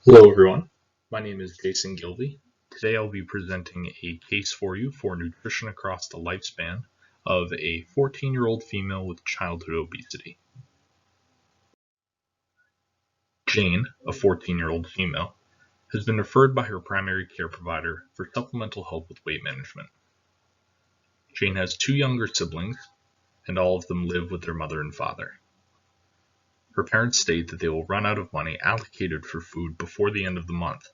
Hello everyone, my name is Jason Gilvey. Today I'll be presenting a case for you for nutrition across the lifespan of a 14-year-old female with childhood obesity. Jane, a 14-year-old female, has been referred by her primary care provider for supplemental help with weight management. Jane has two younger siblings, and all of them live with their mother and father. Her parents state that they will run out of money allocated for food before the end of the month.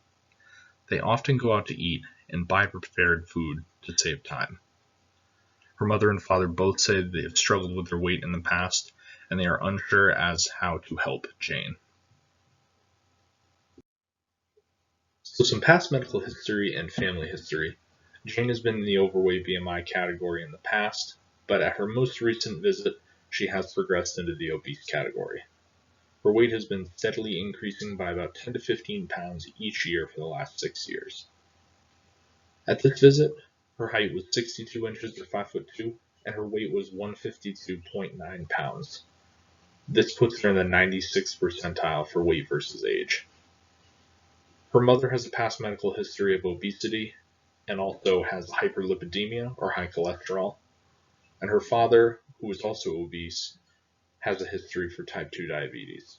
They often go out to eat and buy prepared food to save time. Her mother and father both say they have struggled with their weight in the past, and they are unsure as how to help Jane. So some past medical history and family history. Jane has been in the overweight BMI category in the past, but at her most recent visit, she has progressed into the obese category. Her weight has been steadily increasing by about 10 to 15 pounds each year for the last 6 years. At this visit, her height was 62 inches or 5'2", and her weight was 152.9 pounds. This puts her in the 96th percentile for weight versus age. Her mother has a past medical history of obesity and also has hyperlipidemia or high cholesterol. And her father, who is also obese, has a history for type 2 diabetes.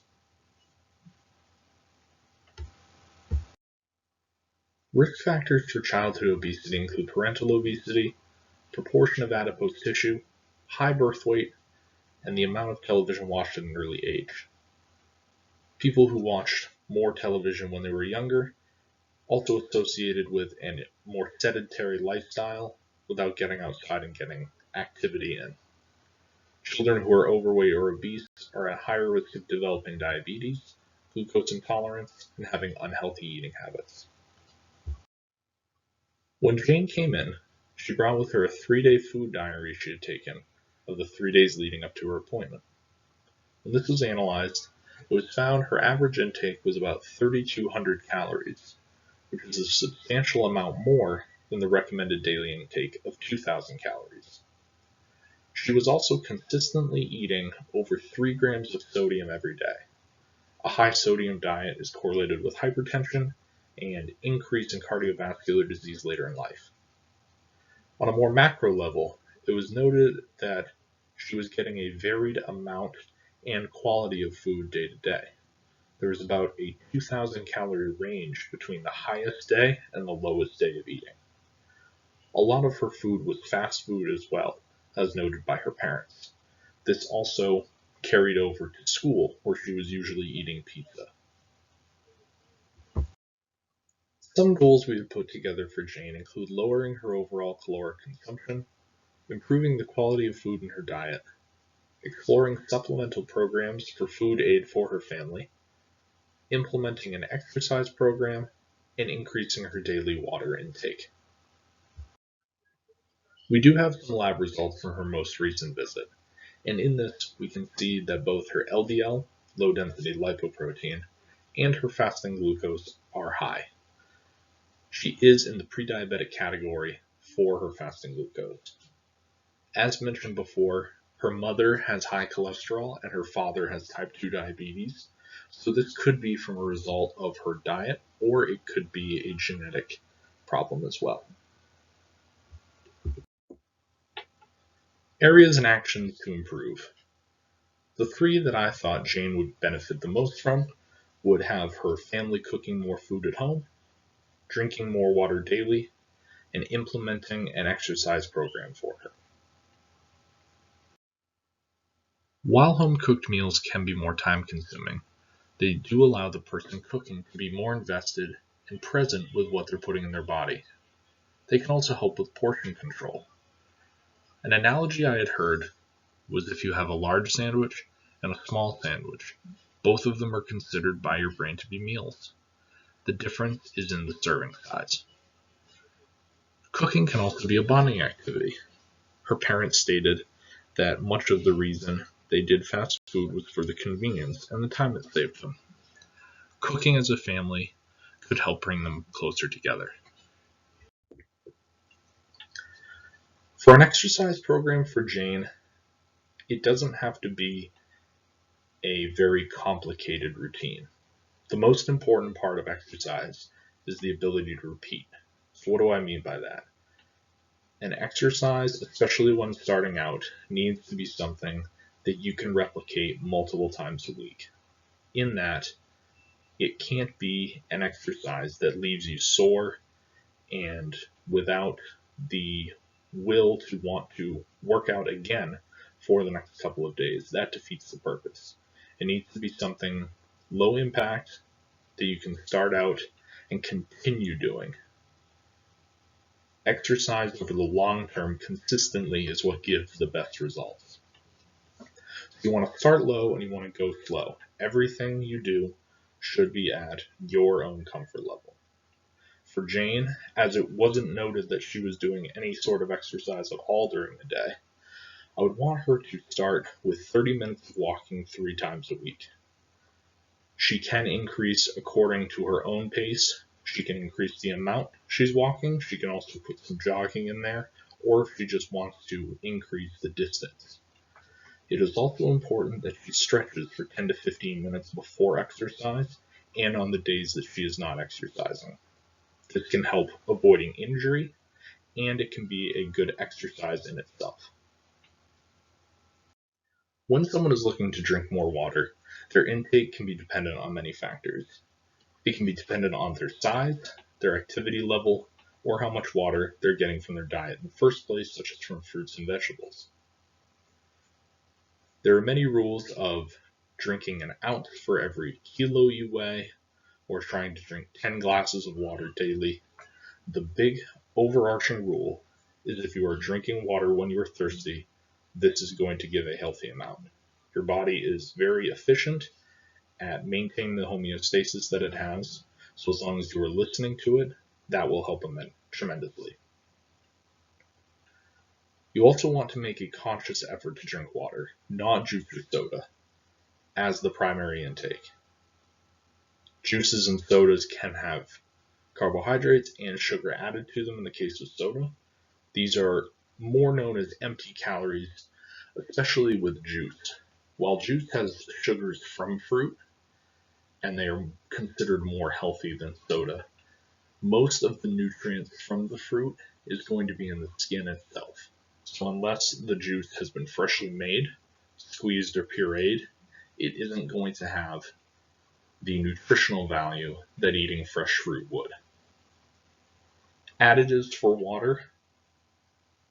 Risk factors for childhood obesity include parental obesity, proportion of adipose tissue, high birth weight, and the amount of television watched at an early age. People who watched more television when they were younger also associated with a more sedentary lifestyle without getting outside and getting activity in. Children who are overweight or obese are at higher risk of developing diabetes, glucose intolerance, and having unhealthy eating habits. When Jane came in, she brought with her a 3-day food diary she had taken of the 3 days leading up to her appointment. When this was analyzed, it was found her average intake was about 3,200 calories, which is a substantial amount more than the recommended daily intake of 2,000 calories. She was also consistently eating over 3 grams of sodium every day. A high sodium diet is correlated with hypertension and increase in cardiovascular disease later in life. On a more macro level, it was noted that she was getting a varied amount and quality of food day to day. There was about a 2,000 calorie range between the highest day and the lowest day of eating. A lot of her food was fast food as well, as noted by her parents. This also carried over to school, where she was usually eating pizza. Some goals we have put together for Jane include lowering her overall caloric consumption, improving the quality of food in her diet, exploring supplemental programs for food aid for her family, implementing an exercise program, and increasing her daily water intake. We do have some lab results from her most recent visit, and in this we can see that both her LDL, low density lipoprotein, and her fasting glucose are high. She is in the prediabetic category for her fasting glucose. As mentioned before, her mother has high cholesterol and her father has type 2 diabetes, so this could be from a result of her diet or it could be a genetic problem as well. Areas and actions to improve. The 3 that I thought Jane would benefit the most from would have her family cooking more food at home, drinking more water daily, and implementing an exercise program for her. While home-cooked meals can be more time-consuming, they do allow the person cooking to be more invested and present with what they're putting in their body. They can also help with portion control. An analogy I had heard was if you have a large sandwich and a small sandwich, both of them are considered by your brain to be meals. The difference is in the serving size. Cooking can also be a bonding activity. Her parents stated that much of the reason they did fast food was for the convenience and the time it saved them. Cooking as a family could help bring them closer together. For an exercise program for Jane, it doesn't have to be a very complicated routine. The most important part of exercise is the ability to repeat. So what do I mean by that? An exercise, especially when starting out, needs to be something that you can replicate multiple times a week. In that, it can't be an exercise that leaves you sore and without the will to want to work out again for the next couple of days. That defeats the purpose. It needs to be something low impact that you can start out and continue doing. Exercise over the long term consistently is what gives the best results. You want to start low and you want to go slow. Everything you do should be at your own comfort level. For Jane, as it wasn't noted that she was doing any sort of exercise at all during the day, I would want her to start with 30 minutes of walking 3 times a week. She can increase according to her own pace. She can increase the amount she's walking. She can also put some jogging in there, or if she just wants to increase the distance. It is also important that she stretches for 10 to 15 minutes before exercise and on the days that she is not exercising. This can help avoiding injury, and it can be a good exercise in itself. When someone is looking to drink more water, their intake can be dependent on many factors. It can be dependent on their size, their activity level, or how much water they're getting from their diet in the first place, such as from fruits and vegetables. There are many rules of drinking an ounce for every kilo you weigh, or trying to drink 10 glasses of water daily. The big overarching rule is if you are drinking water when you are thirsty, this is going to give a healthy amount. Your body is very efficient at maintaining the homeostasis that it has, so as long as you are listening to it, that will help tremendously. You also want to make a conscious effort to drink water, not juice or soda, as the primary intake. Juices and sodas can have carbohydrates and sugar added to them in the case of soda. These are more known as empty calories, especially with juice. While juice has sugars from fruit, and they are considered more healthy than soda, most of the nutrients from the fruit is going to be in the skin itself. So unless the juice has been freshly made, squeezed or pureed, it isn't going to have the nutritional value that eating fresh fruit would. Additives for water,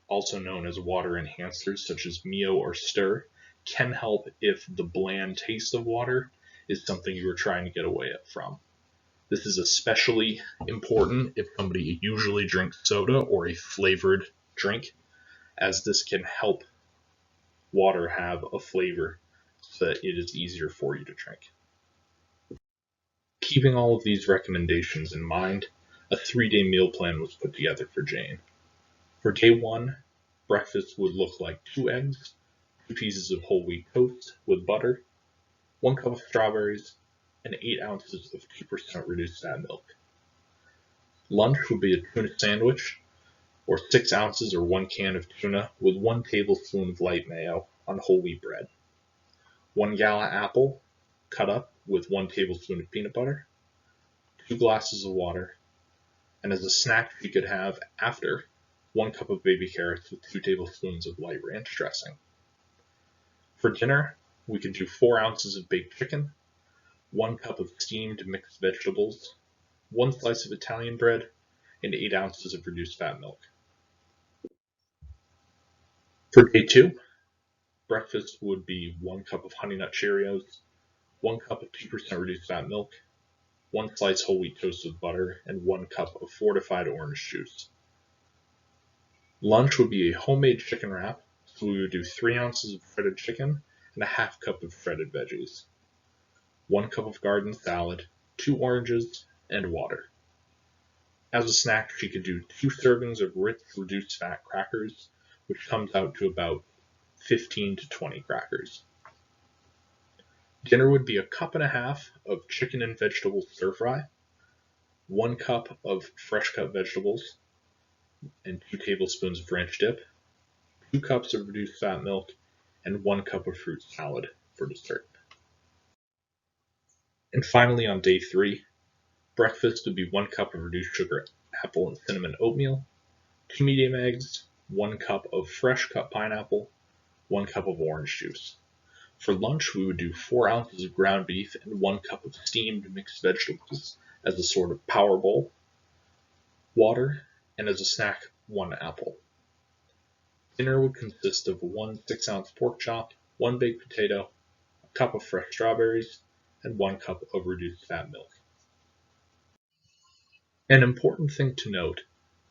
also known as water enhancers such as Mio or Stir, can help if the bland taste of water is something you are trying to get away from. This is especially important if somebody usually drinks soda or a flavored drink, as this can help water have a flavor so that it is easier for you to drink. Keeping all of these recommendations in mind, a 3-day meal plan was put together for Jane. For day 1, breakfast would look like 2 eggs, 2 pieces of whole wheat toast with butter, 1 cup of strawberries, and 8 ounces of 2% reduced fat milk. Lunch would be a tuna sandwich, or 6 ounces or 1 can of tuna with 1 tablespoon of light mayo on whole wheat bread. 1 gala apple, cut up with 1 tablespoon of peanut butter, 2 glasses of water, and as a snack you could have after, 1 cup of baby carrots with 2 tablespoons of light ranch dressing. For dinner, we could do 4 ounces of baked chicken, 1 cup of steamed mixed vegetables, 1 slice of Italian bread, and 8 ounces of reduced fat milk. For day 2, breakfast would be 1 cup of Honey Nut Cheerios, 1 cup of 2% reduced fat milk, 1 slice whole wheat toast with butter, and 1 cup of fortified orange juice. Lunch would be a homemade chicken wrap, so we would do 3 ounces of shredded chicken and a half cup of shredded veggies, 1 cup of garden salad, 2 oranges, and water. As a snack, she could do 2 servings of Ritz reduced fat crackers, which comes out to about 15 to 20 crackers. Dinner would be a cup and a half of chicken and vegetable stir fry, 1 cup of fresh cut vegetables, and 2 tablespoons of ranch dip, 2 cups of reduced fat milk, and 1 cup of fruit salad for dessert. And finally, on day 3, breakfast would be 1 cup of reduced sugar apple and cinnamon oatmeal, 2 medium eggs, 1 cup of fresh cut pineapple, 1 cup of orange juice. For lunch, we would do 4 ounces of ground beef and 1 cup of steamed mixed vegetables as a sort of power bowl, water, and as a snack, 1 apple. Dinner would consist of 1 6-ounce pork chop, 1 baked potato, a cup of fresh strawberries, and 1 cup of reduced fat milk. An important thing to note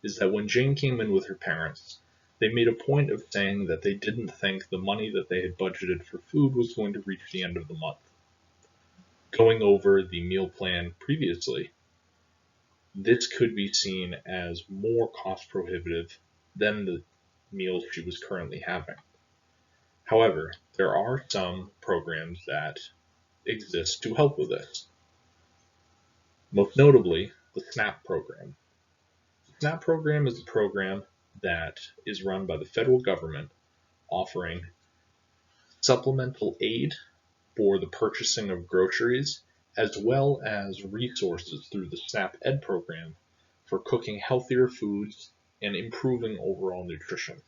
is that when Jane came in with her parents, they made a point of saying that they didn't think the money that they had budgeted for food was going to reach the end of the month. Going over the meal plan previously, this could be seen as more cost prohibitive than the meals she was currently having. However, there are some programs that exist to help with this. Most notably, the SNAP program. The SNAP program is a program that is run by the federal government offering supplemental aid for the purchasing of groceries, as well as resources through the SNAP Ed program for cooking healthier foods and improving overall nutrition.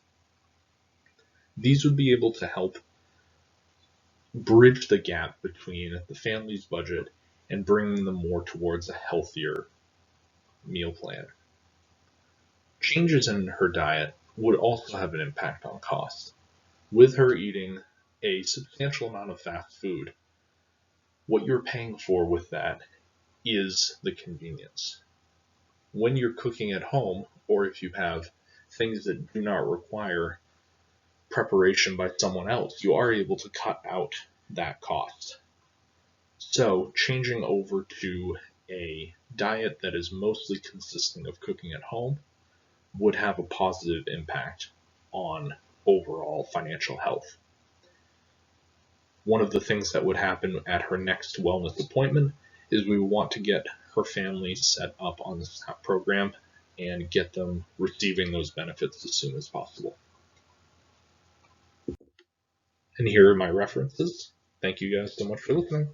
These would be able to help bridge the gap between the family's budget and bringing them more towards a healthier meal plan. Changes in her diet would also have an impact on cost. With her eating a substantial amount of fast food, what you're paying for with that is the convenience. When you're cooking at home, or if you have things that do not require preparation by someone else, you are able to cut out that cost. So, changing over to a diet that is mostly consisting of cooking at home would have a positive impact on overall financial health. One of the things that would happen at her next wellness appointment is we want to get her family set up on the SNAP program and get them receiving those benefits as soon as possible. And here are my references. Thank you guys so much for listening.